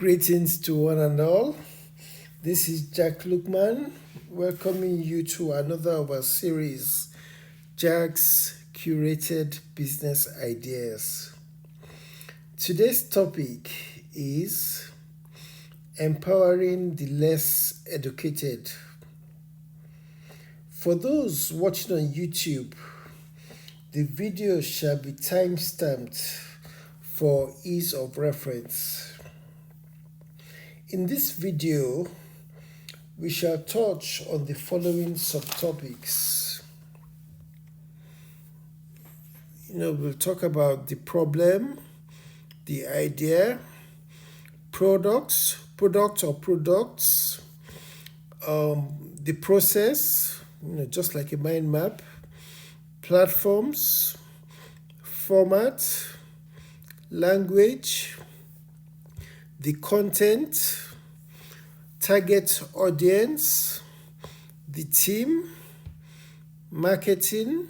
Greetings to one and all. This is Jack Lukman welcoming you to another of our series, Jack's Curated Business Ideas. Today's topic is empowering the less educated. For those watching on YouTube, the video shall be time-stamped for ease of reference. In this video, we shall touch on the following subtopics. We'll talk about the problem, the idea, products, the process, just like a mind map, platforms, format, language, the content, target audience, the team, marketing,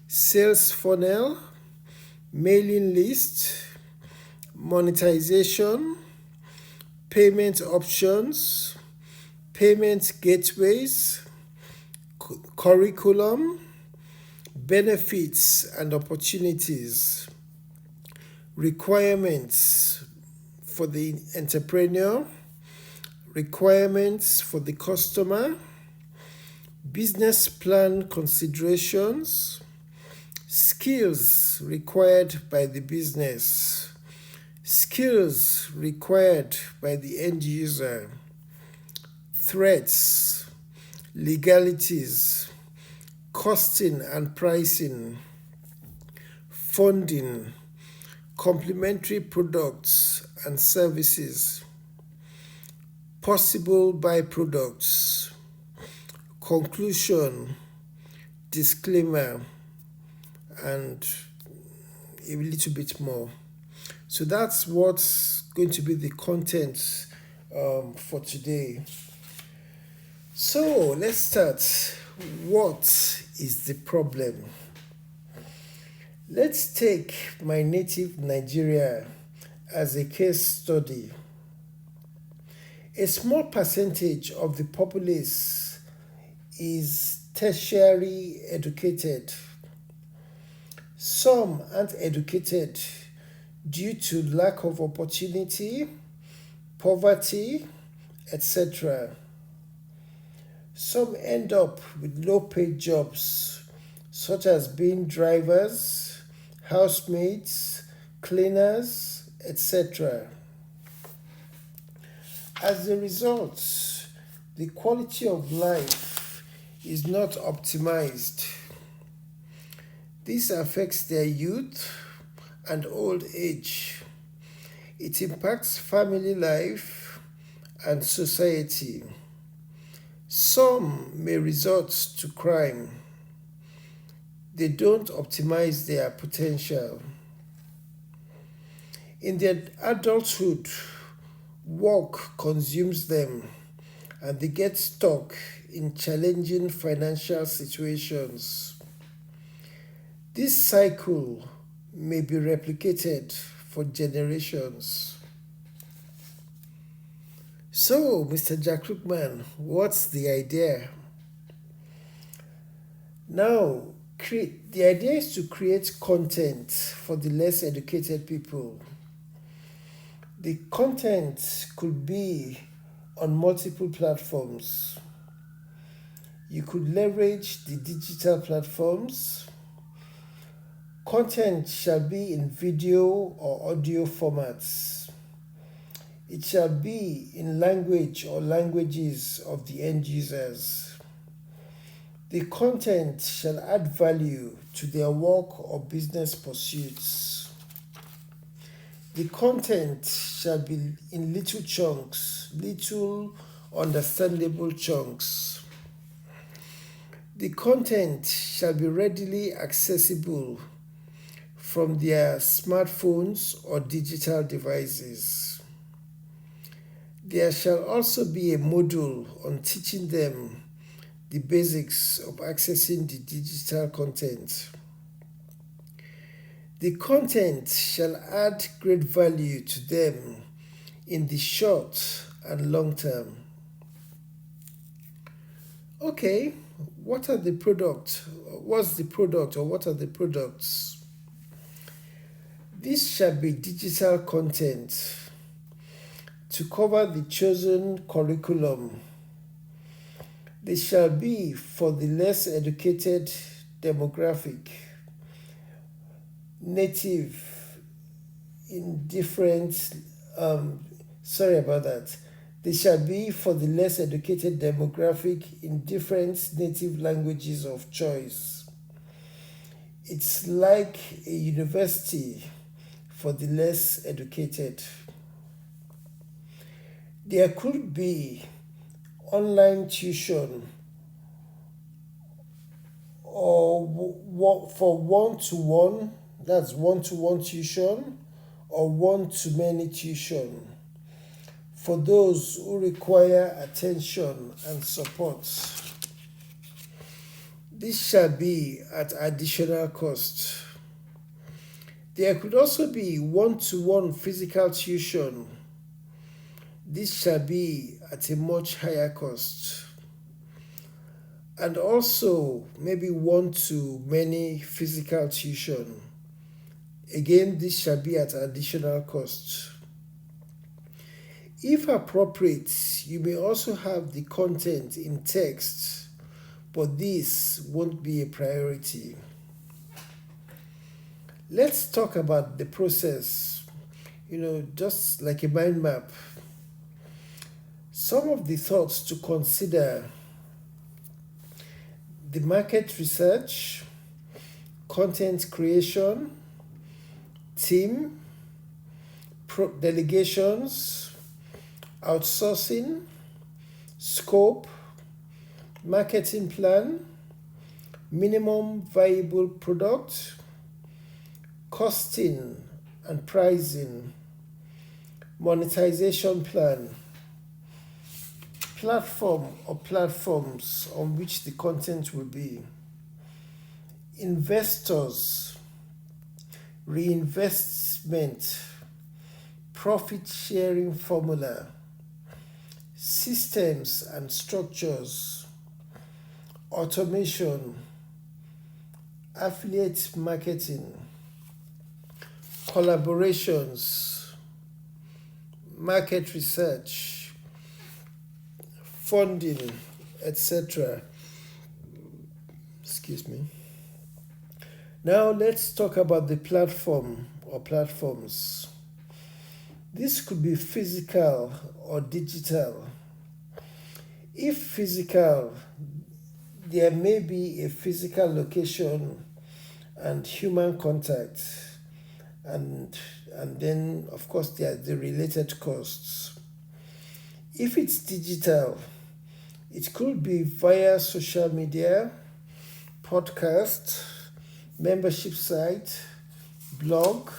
sales funnel, mailing list, monetization, payment options, payment gateways, curriculum, benefits and opportunities, requirements for the entrepreneur, requirements for the customer, business plan considerations, skills required by the business, skills required by the end user, threats, legalities, costing and pricing, funding, complementary products and services, possible byproducts, conclusion, disclaimer, and a little bit more. So that's what's going to be the content for today. So let's start. What is the problem? Let's take my native Nigeria as a case study. A small percentage of the populace is tertiary educated. Some aren't educated due to lack of opportunity, poverty, etc. Some end up with low-paid jobs, such as being drivers, housemaids, cleaners, etc. As a result, the quality of life is not optimized. This affects their youth and old age. It impacts family life and society. Some may resort to crime. They don't optimize their potential. In their adulthood, work consumes them and they get stuck in challenging financial situations. This cycle may be replicated for generations. So, Mr. Jack Lukman, what's the idea? Now, the idea is to create content for the less educated people. The content could be on multiple platforms. You could leverage the digital platforms. Content shall be in video or audio formats. It shall be in language or languages of the end users. The content shall add value to their work or business pursuits. The content shall be in little chunks, little understandable chunks. The content shall be readily accessible from their smartphones or digital devices. There shall also be a module on teaching them the basics of accessing the digital content. The content shall add great value to them in the short and long term. Okay, what are the products? What's the product or what are the products? This shall be digital content to cover the chosen curriculum. This shall be for the less educated demographic, native in different, sorry about that. This shall be for the less educated demographic in different native languages of choice. It's like a university for the less educated. There could be online tuition or for one-to-one, that's one-to-one tuition, or one-to-many tuition for those who require attention and support. This shall be at additional cost. There could also be one-to-one physical tuition. This shall be at a much higher cost. And also maybe one-to-many physical tuition. Again, this shall be at additional cost. If appropriate, you may also have the content in text, but this won't be a priority. Let's talk about the process, just like a mind map. Some of the thoughts to consider: the market research, content creation, team, delegations, outsourcing, scope, marketing plan, minimum viable product, costing and pricing, monetization plan, platform or platforms on which the content will be, investors, reinvestment, profit sharing formula, systems and structures, automation, affiliate marketing, collaborations, market research, funding, etc. Excuse me. Now let's talk about the platform or platforms. This could be physical or digital. If physical, there may be a physical location and human contact, and then of course there are the related costs. If it's digital, it could be via social media, podcast, membership site, blog,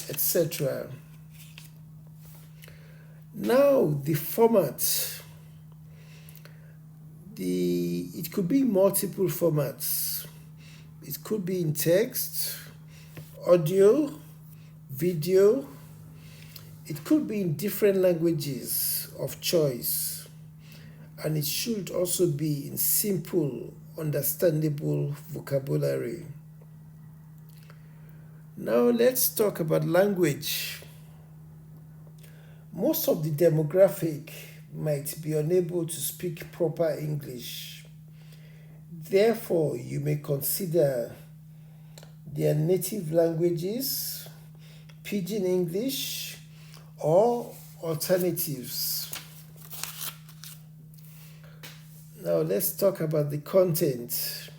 etc. Now the format. It could be multiple formats. It could be in text, audio, video. It could be in different languages of choice. And it should also be in simple, understandable vocabulary. Now let's talk about language. Most of the demographic might be unable to speak proper English. Therefore, you may consider their native languages, Pidgin English, or alternatives. Now let's talk about the content.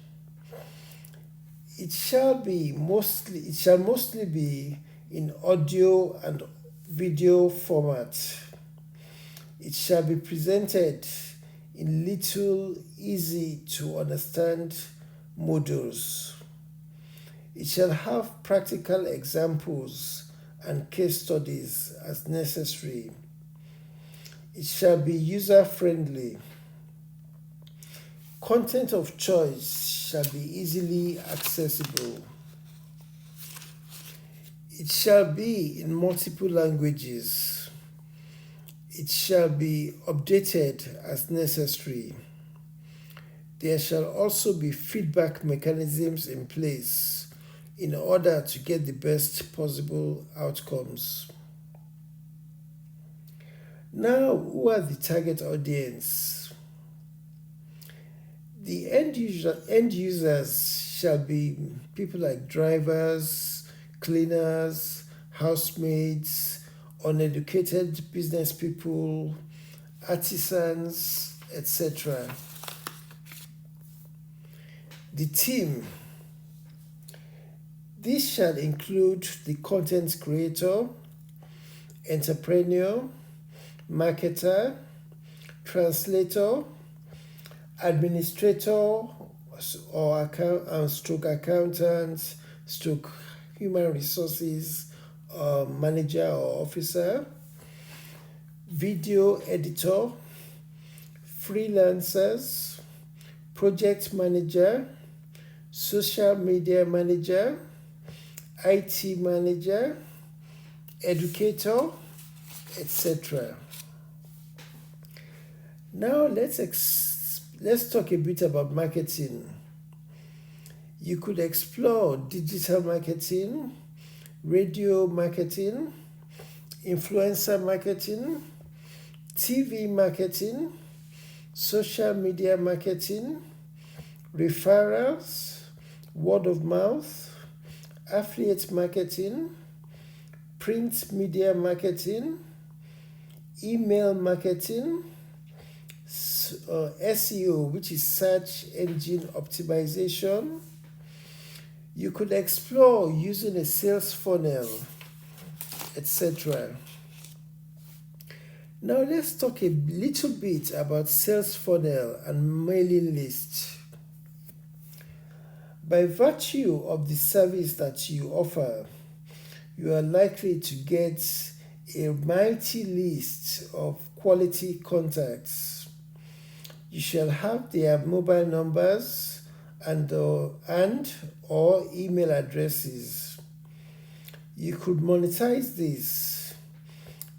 It shall mostly be in audio and video format. It shall be presented in little, easy to understand modules. It shall have practical examples and case studies as necessary. It shall be user-friendly. Content of choice shall be easily accessible. It shall be in multiple languages. It shall be updated as necessary. There shall also be feedback mechanisms in place in order to get the best possible outcomes. Now, who are the target audience? The end users shall be people like drivers, cleaners, housemaids, uneducated business people, artisans, etc. The team. This shall include the content creator, entrepreneur, marketer, translator, administrator or stroke accountant, stroke human resources manager or officer, video editor, freelancers, project manager, social media manager, IT manager, educator, etc. Now let's talk a bit about marketing. You could explore digital marketing, radio marketing, influencer marketing, TV marketing, social media marketing, referrals, word of mouth, affiliate marketing, print media marketing, email marketing, SEO, which is search engine optimization. You could explore using a sales funnel, etc. Now let's talk a little bit about sales funnel and mailing list. By virtue of the service that you offer, you are likely to get a mighty list of quality contacts. You shall have their mobile numbers and or email addresses. You could monetize this.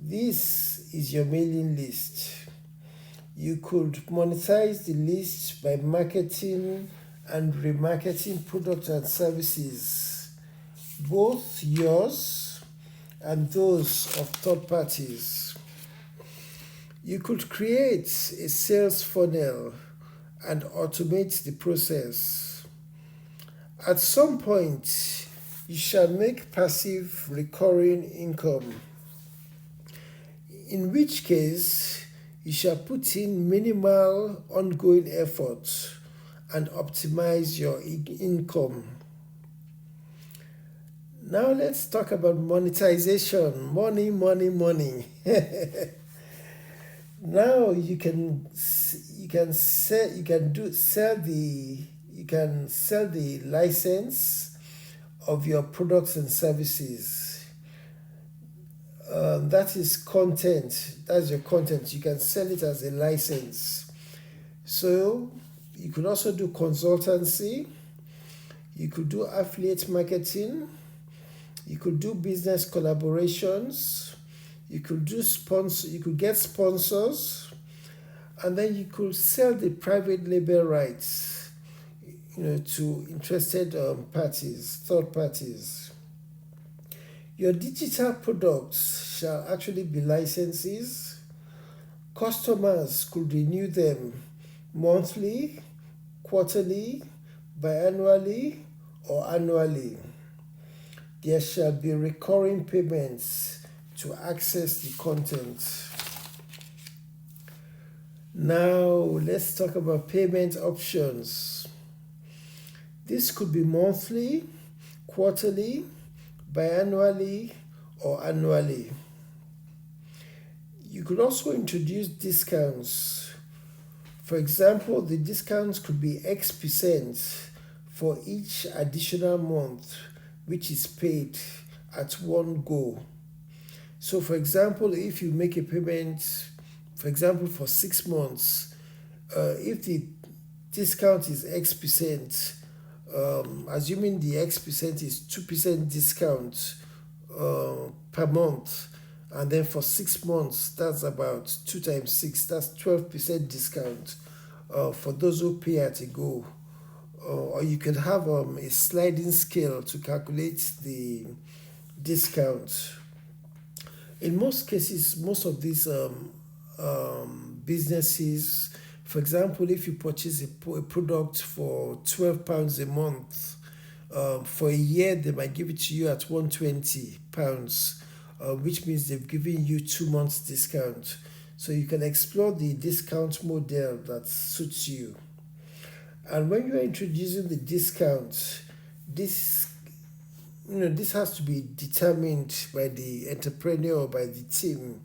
This is your mailing list. You could monetize the list by marketing and remarketing products and services, both yours and those of third parties. You could create a sales funnel and automate the process. At some point, you shall make passive recurring income, in which case you shall put in minimal ongoing effort and optimize your income. Now let's talk about monetization. Money. Now you can sell the license of your products and services. That is content. That's your content. You can sell it as a license. So you could also do consultancy. You could do affiliate marketing. You could do business collaborations. You could get sponsors, and then you could sell the private label rights, to interested parties, third parties. Your digital products shall actually be licenses. Customers could renew them monthly, quarterly, biannually, or annually. There shall be recurring payments to access the content. Now let's talk about payment options. This could be monthly, quarterly, biannually, or annually. You could also introduce discounts. For example, the discounts could be X% for each additional month which is paid at one go. So for example, if you make a payment, for example, for 6 months, if the discount is X%, assuming the X% is 2% discount per month, And then for 6 months, that's about 2 times 6, that's 12% discount for those who pay at a go. Or you can have a sliding scale to calculate the discount. In most cases, most of these businesses, for example, if you purchase a product for £12 a month, for a year they might give it to you at £120, which means they've given you 2 months discount. So you can explore the discount model that suits you. And when you are introducing the discount, this this has to be determined by the entrepreneur or by the team,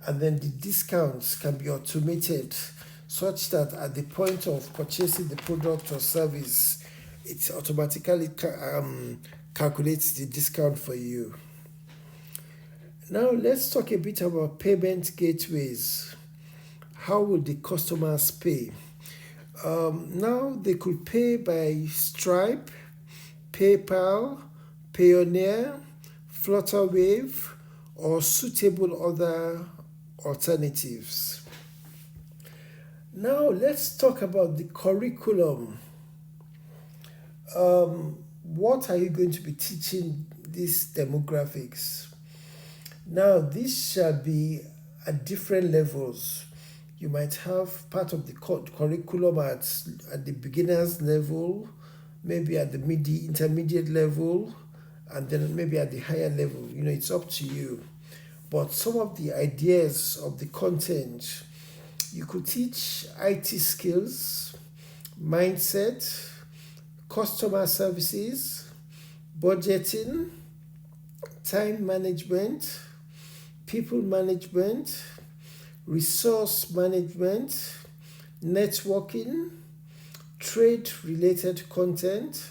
and then the discounts can be automated such that at the point of purchasing the product or service, it automatically calculates the discount for you. Now let's talk a bit about payment gateways. How will the customers pay? Now they could pay by Stripe, PayPal, Payoneer, Flutterwave, or suitable other alternatives. Now let's talk about the curriculum. What are you going to be teaching these demographics? Now this shall be at different levels. You might have part of the curriculum at the beginners level, maybe at the intermediate level, and then maybe at the higher level. It's up to you. But some of the ideas of the content, you could teach IT skills, mindset, customer services, budgeting, time management, people management, resource management, networking, trade related content,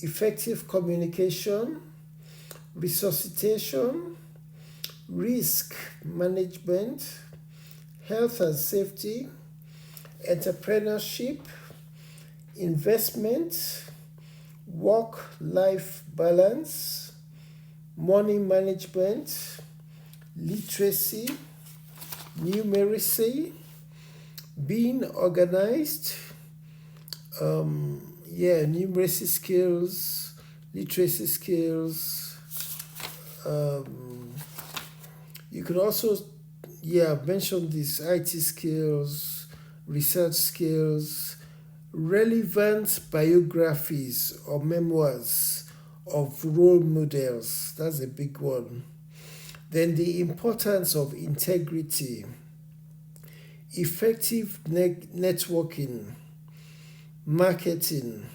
effective communication, resuscitation, risk management, health and safety, entrepreneurship, investment, work-life balance, money management, literacy, numeracy, being organized, numeracy skills, literacy skills. You could also, mention these IT skills, research skills, relevant biographies or memoirs of role models. That's a big one. Then the importance of integrity, effective networking, marketing,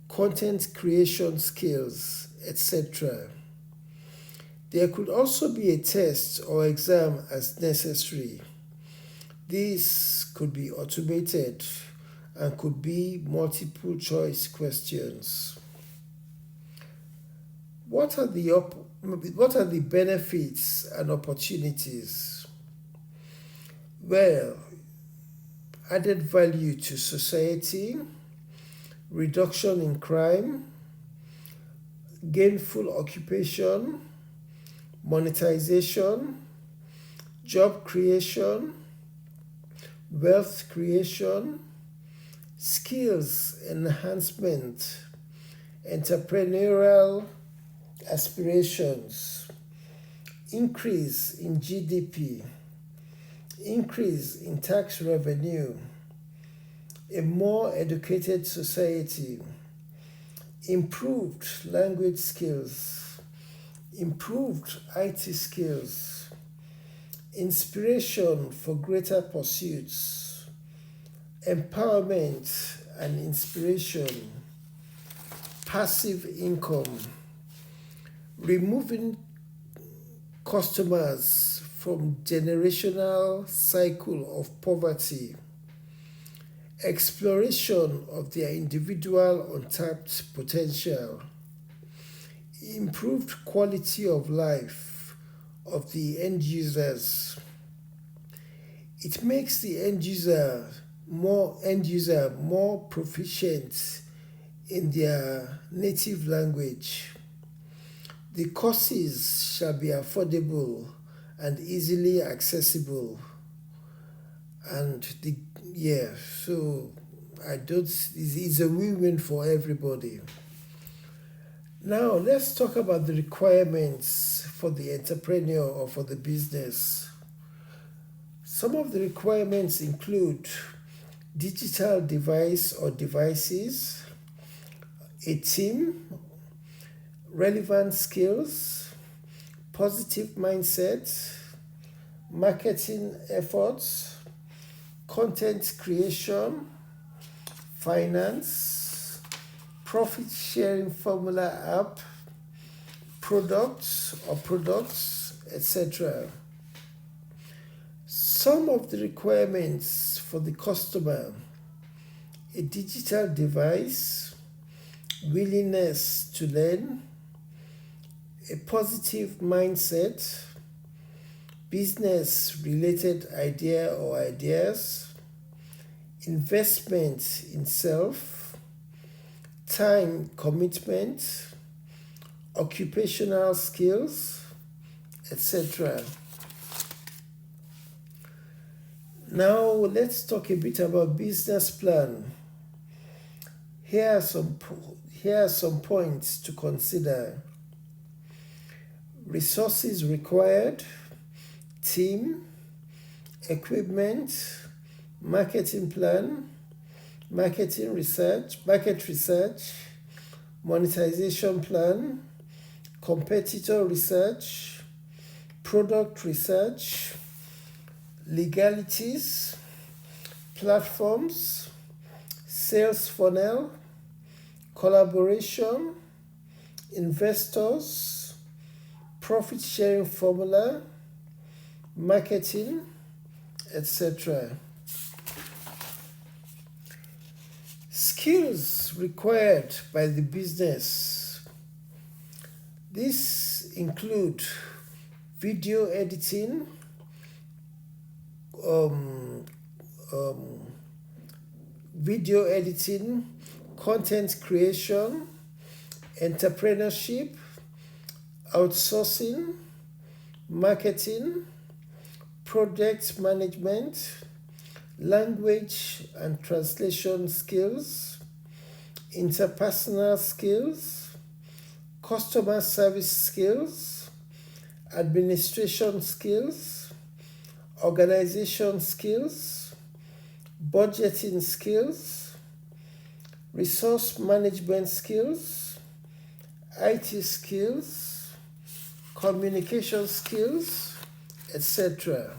content creation skills, etc. There could also be a test or exam as necessary. This could be automated and could be multiple choice questions. What are the benefits and opportunities? Well, added value to society, reduction in crime, gainful occupation, monetization, job creation, wealth creation, skills enhancement, entrepreneurial aspirations, increase in GDP, increase in tax revenue, a more educated society, improved language skills, improved IT skills, inspiration for greater pursuits, empowerment and inspiration, passive income, removing customers from generational cycle of poverty, exploration of their individual untapped potential, improved quality of life of the end users. It makes the end user more proficient in their native language, The courses shall be affordable and easily accessible. And so I don't. It's a win-win for everybody. Now let's talk about the requirements for the entrepreneur or for the business. Some of the requirements include digital device or devices, a team, relevant skills, positive mindset, marketing efforts, content creation, finance, profit sharing formula app, products, etc. Some of the requirements for the customer: a digital device, willingness to learn, a positive mindset, business related idea or ideas, investment in self, time commitment, occupational skills, etc. Now let's talk a bit about business plan. Here are some points to consider. Resources required, team, equipment, marketing plan, market research, monetization plan, competitor research, product research, legalities, platforms, sales funnel, collaboration, investors, profit sharing formula, marketing, etc. Skills required by the business. These include video editing, content creation, entrepreneurship, outsourcing, marketing, project management, language and translation skills, interpersonal skills, customer service skills, administration skills, organization skills, budgeting skills, resource management skills, IT skills, communication skills, etc.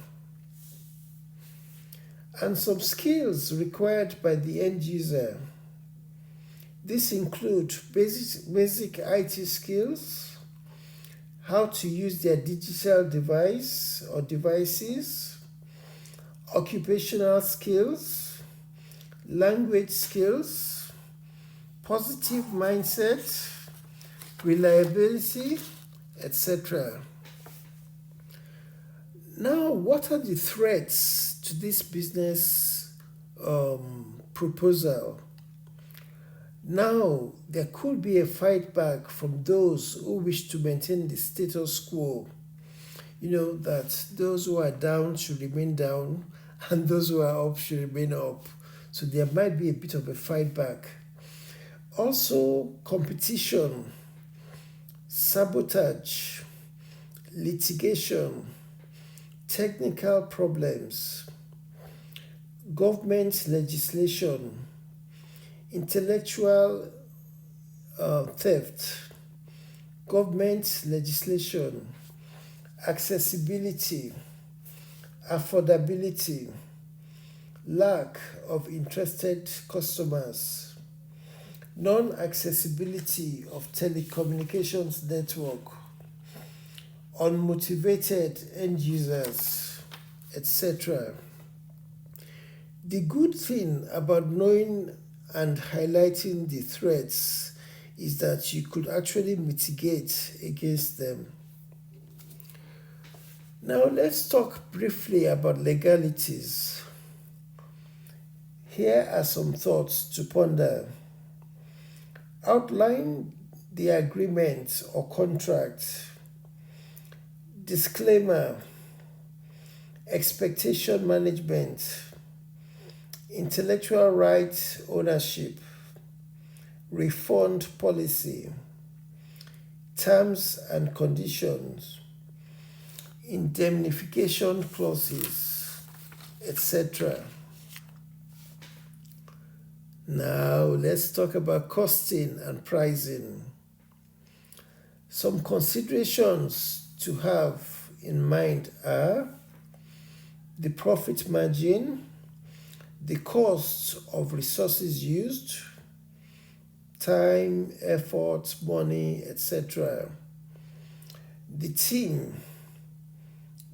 And some skills required by the end user. These include basic IT skills, how to use their digital device or devices, occupational skills, language skills, positive mindset, reliability, etc. Now, what are the threats to this business proposal? Now, there could be a fight back from those who wish to maintain the status quo. That those who are down should remain down and those who are up should remain up. So there might be a bit of a fight back. Also, competition, sabotage, litigation, technical problems, government legislation, intellectual theft, government legislation, accessibility, affordability, lack of interested customers, non-accessibility of telecommunications network, unmotivated end users, etc. The good thing about knowing and highlighting the threats is that you could actually mitigate against them. Now let's talk briefly about legalities. Here are some thoughts to ponder. Outline the agreement or contract, disclaimer, expectation management, intellectual rights ownership, refund policy, terms and conditions, indemnification clauses, etc. Now let's talk about costing and pricing. Some considerations to have in mind are the profit margin, the cost of resources used, time, effort, money, etc. The team,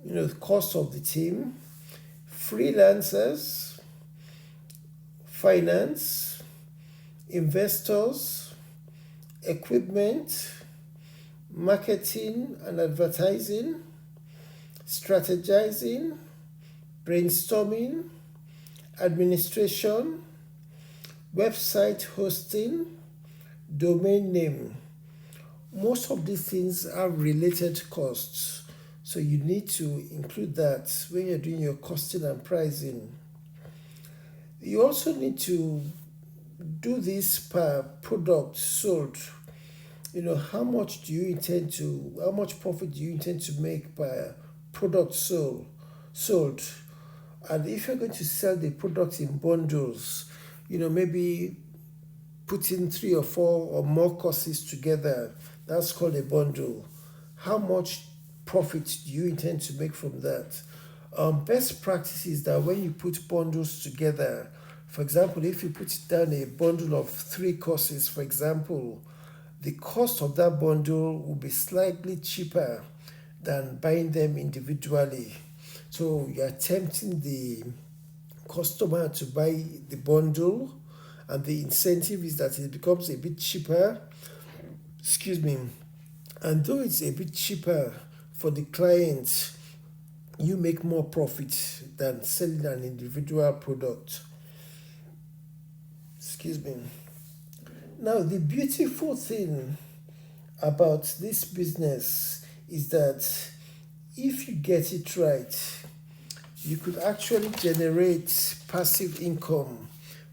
the cost of the team, freelancers, finance, investors, equipment, marketing and advertising, strategizing, brainstorming, administration, website hosting, domain name. Most of these things are related costs, so you need to include that when you're doing your costing and pricing. You also need to do this per product sold. How much profit do you intend to make per product sold? And if you're going to sell the product in bundles, maybe putting 3 or 4 or more courses together, that's called a bundle. How much profit do you intend to make from that? Best practice is that when you put bundles together, for example, if you put down a bundle of 3 courses, for example, the cost of that bundle will be slightly cheaper than buying them individually. So you're tempting the customer to buy the bundle, and the incentive is that it becomes a bit cheaper. And though it's a bit cheaper for the client, you make more profit than selling an individual product. Now, the beautiful thing about this business is that if you get it right, you could actually generate passive income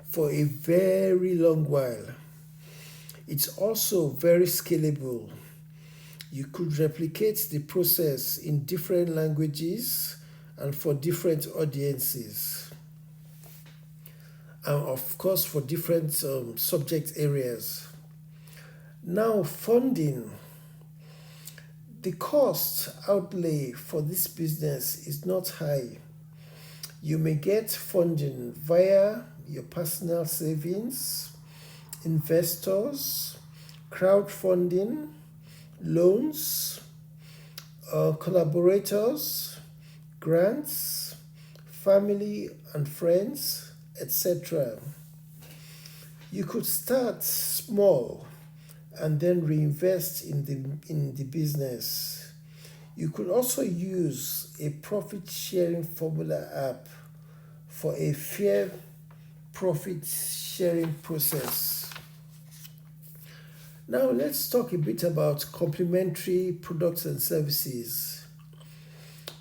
for a very long while. It's also very scalable. You could replicate the process in different languages and for different audiences, and of course for different subject areas. Now, funding. The cost outlay for this business is not high. You may get funding via your personal savings, investors, crowdfunding, loans, collaborators, grants, family and friends, etc. You could start small and then reinvest in the business. You could also use a profit sharing formula app for a fair profit sharing process. Now let's talk a bit about complementary products and services.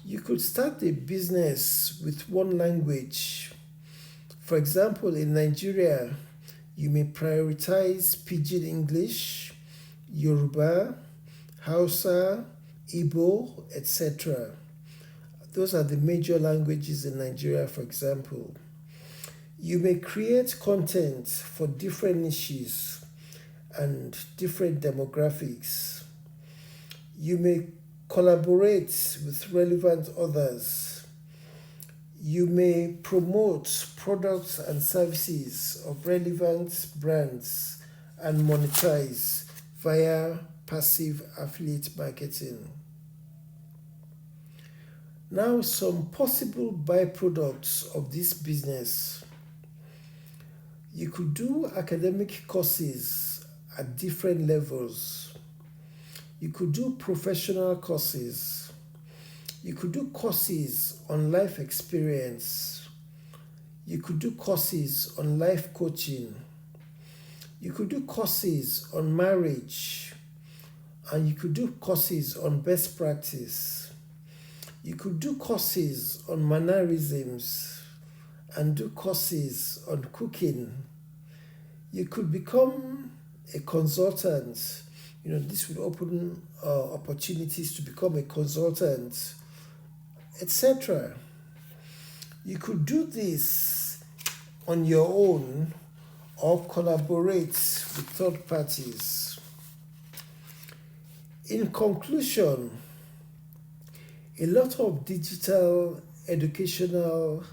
You could start a business with one language. For example, in Nigeria, you may prioritize Pidgin English, Yoruba, Hausa, Igbo, etc. Those are the major languages in Nigeria, for example. You may create content for different niches and different demographics. You may collaborate with relevant others. You may promote products and services of relevant brands and monetize via passive affiliate marketing. Now, some possible byproducts of this business. You could do academic courses at different levels. You could do professional courses. You could do courses on life experience. You could do courses on life coaching. You could do courses on marriage, and you could do courses on best practice. You could do courses on mannerisms and do courses on cooking. You could become a consultant. This would open opportunities to become a consultant, etc. You could do this on your own or collaborate with third parties. In conclusion, a lot of digital educational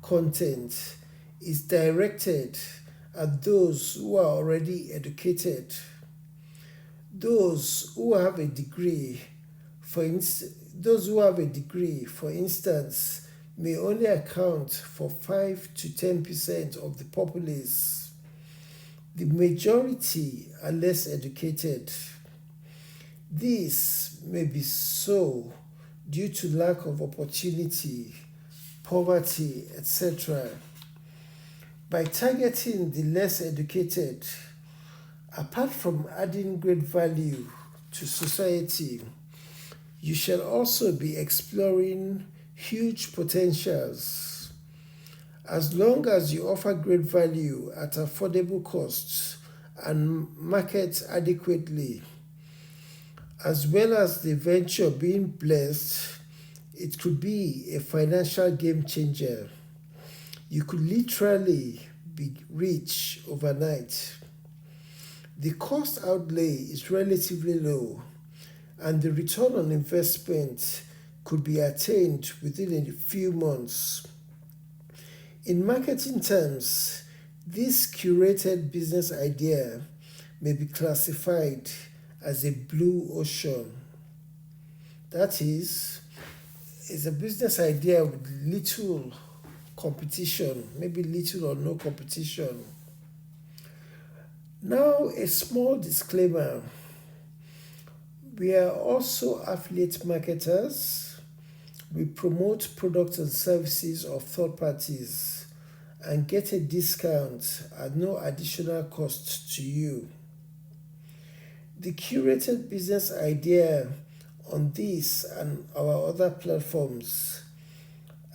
content is directed at those who are already educated, those who have a degree. Those who have a degree, for instance, may only account for 5 to 10% of the populace. The majority are less educated. This may be so due to lack of opportunity, poverty, etc. By targeting the less educated, apart from adding great value to society, you shall also be exploring huge potentials. As long as you offer great value at affordable costs and market adequately, as well as the venture being blessed, it could be a financial game changer. You could literally be rich overnight. The cost outlay is relatively low, and the return on investment could be attained within a few months. In marketing terms, this curated business idea may be classified as a blue ocean. That is, it's a business idea with little competition, maybe little or no competition. Now, a small disclaimer. We are also affiliate marketers. We promote products and services of third parties and get a discount at no additional cost to you. The curated business idea on this and our other platforms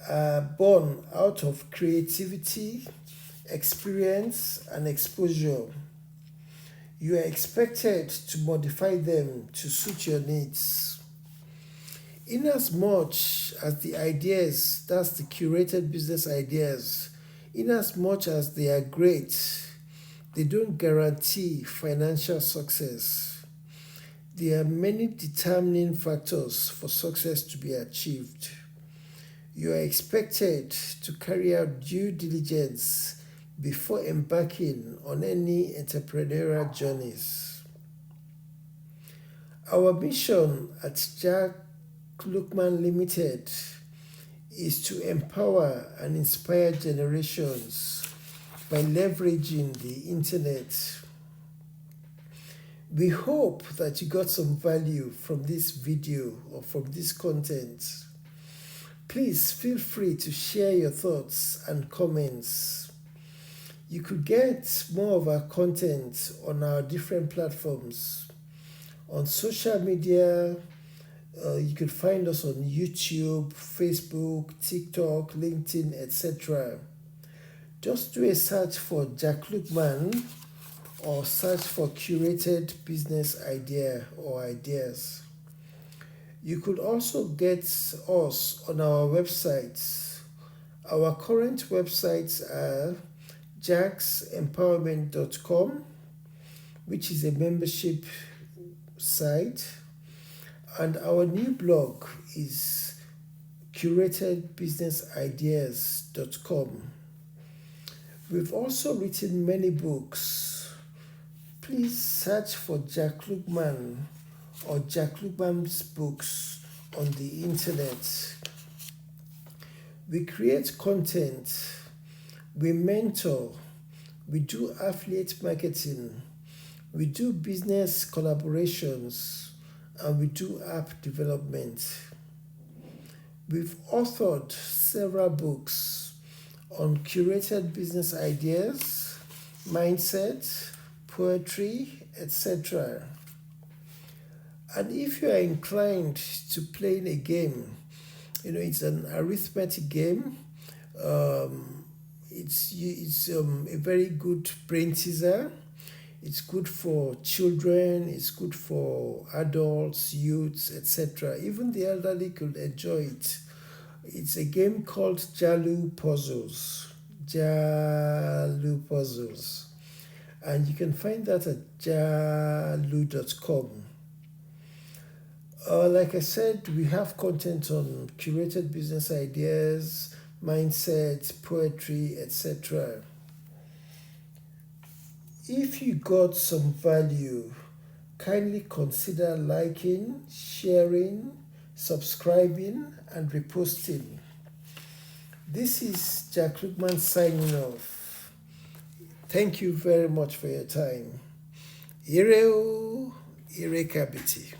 are born out of creativity, experience, and exposure. You are expected to modify them to suit your needs. Inasmuch as the ideas, that's the curated business ideas, inasmuch as they are great, they don't guarantee financial success. There are many determining factors for success to be achieved. You are expected to carry out due diligence before embarking on any entrepreneurial journeys. Our mission at Jack Lukman Limited is to empower and inspire generations by leveraging the internet. We hope that you got some value from this video or from this content. Please feel free to share your thoughts and comments. You could get more of our content on our different platforms. On social media, you could find us on YouTube, Facebook, TikTok, LinkedIn, etc. Just do a search for Jack Lukman or search for curated business idea or ideas. You could also get us on our websites. Our current websites are jacksempowerment.com, which is a membership site, and our new blog is curatedbusinessideas.com. We've also written many books. Please search for Jack Lukman or Jack Lukman's books on the internet. We create content, we mentor, we do affiliate marketing, we do business collaborations, and we do app development. We've authored several books on curated business ideas, mindset, poetry, etc. And if you are inclined to playing a game, it's an arithmetic game. Um, it's a very good brain teaser. It's good for children, it's good for adults, youths, etc. Even the elderly could enjoy it. It's a game called Jalu Puzzles. Jalu Puzzles. And you can find that at jalu.com. Like I said, we have content on curated business ideas, mindset, poetry, etc. If you got some value, kindly consider liking, sharing, subscribing, and reposting. This is Jack Krugman signing off. Thank you very much for your time. Ireo Irekabiti.